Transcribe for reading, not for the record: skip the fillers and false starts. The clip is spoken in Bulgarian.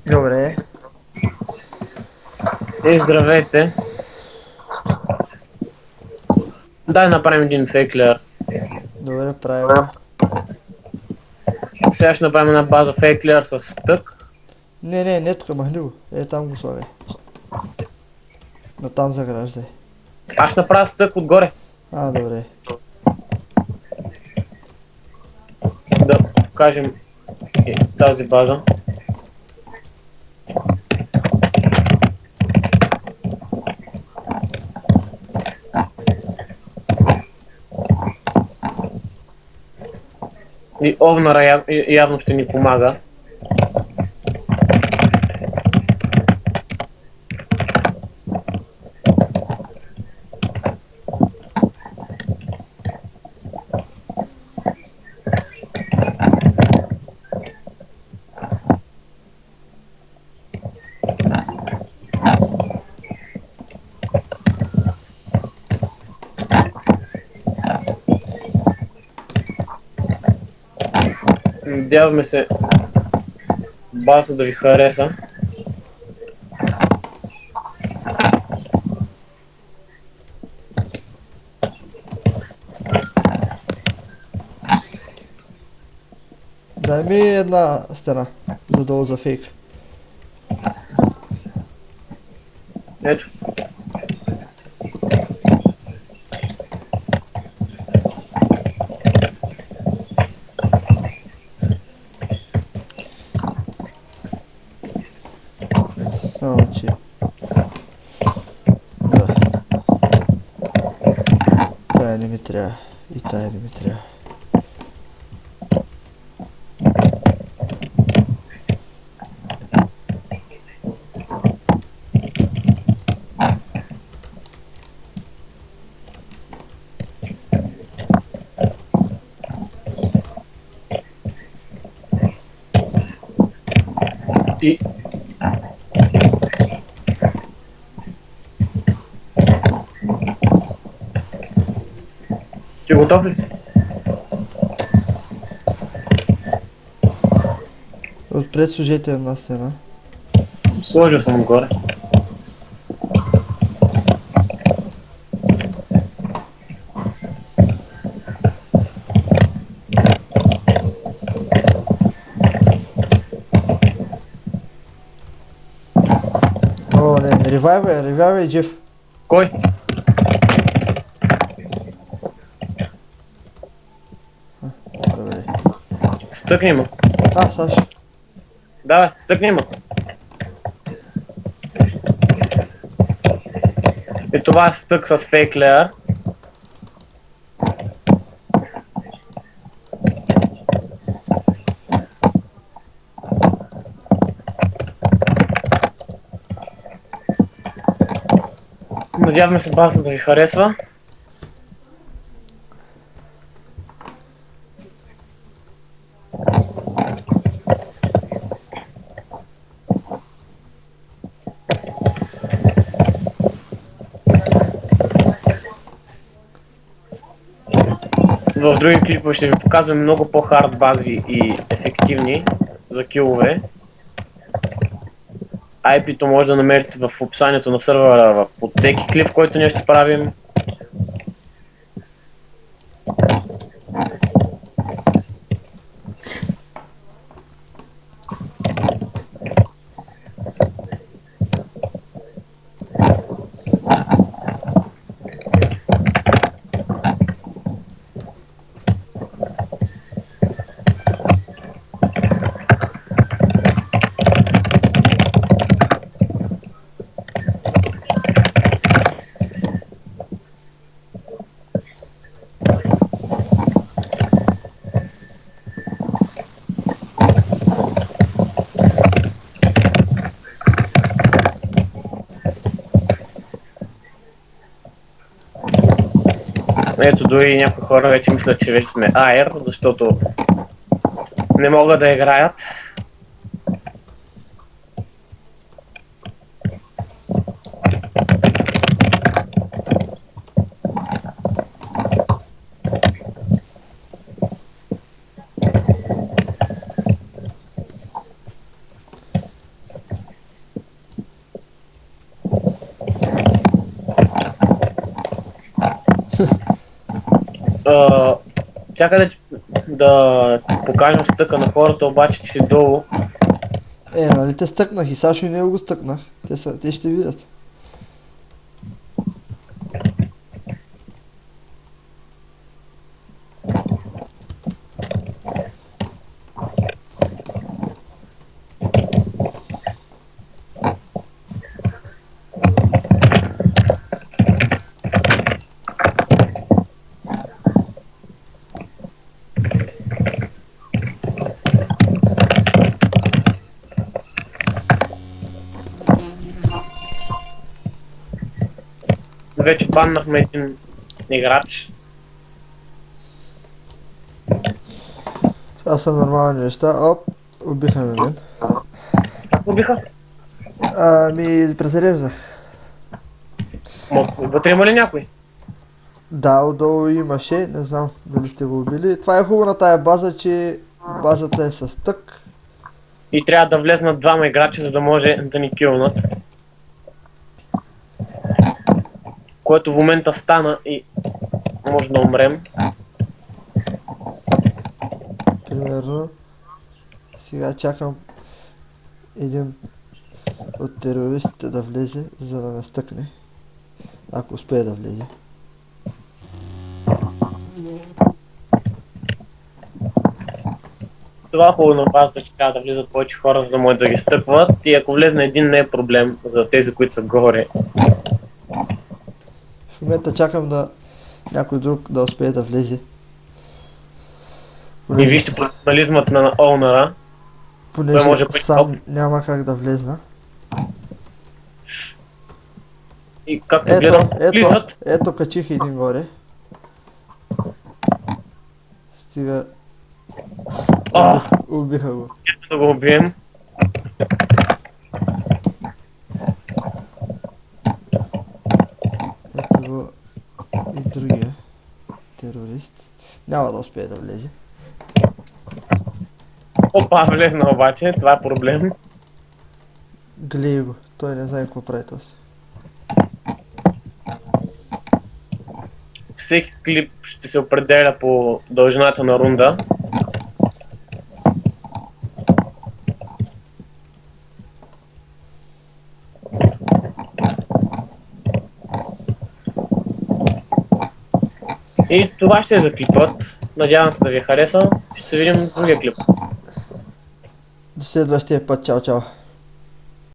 Добре, Здравейте. Дай направим един фейк layer. добре, прави го. Сега ще направим една база фейк layer с стък. Не, тук махни го. Там го слагай. Натам заграждай. Аз ще направя стък отгоре. Добре. Да покажем тази база. И овнара явно ще ни помага. Надяваме се база да ви хареса. Дай ми една стена. Задолу за фейк. Ето. Само че... Да. Тая не ми трябва. И тая не ми трябва. И ти готов ли си? Отпред служете една стена. Сложил съм отгоре. О, не, ревайвай, Джеф. Кой? Добре. Стъкни му. Саш. Да, стъкни му. И това е стък с фейк layer. Надяваме се базата да ви харесва. В други клипове ще ви показвам много по-хард бази и ефективни за килове. IP-то може да намерите в описанието на сървъра под всеки клип, който ние ще правим. Ето дори някои хора вече мислят, че вече сме Air, защото не могат да играят. Чакай да покажем стъка на хората, обаче че си долу. Нали те стъкнах и Сашо и него го стъкнах. Те ще видят. Вече баннахме един играч. Това са нормални неща. Оп, убиха ме мен. Как убиха? Презареждах. Вътре има ли някой? Да, отдолу имаше, не знам дали сте го убили. Това е хубаво на тая база, че базата е с тък. И трябва да влезнат двама играчи, за да може да ни килнат. Което в момента стана и може да умрем. Примерно. Сега чакам един от терористите да влезе, за да ме стъкне. Ако успее да влезе. Това е хубаво на база, че трябва да влизат повече хора, за да могат да ги стъпват. И ако влезне един, не е проблем за тези, които са горе. В момента чакам да някой друг да успее да влезе. И вижте професионализмът на Олнера. Понеже може сам няма как да влезна. И както гледам, влизат. Ето качих един горе. Стига. Убиха го. Да го убием. Ето го и другия терорист. Няма да успее да влезе. Опа, влезна обаче, това е проблем. Гледай го, той не знае какво прави този. Всеки клип ще се определя по дължината на рунда. И това ще е за клипът. Надявам се да ви е харесал. Ще се видим в другия клип. До следващия път, чао, чао.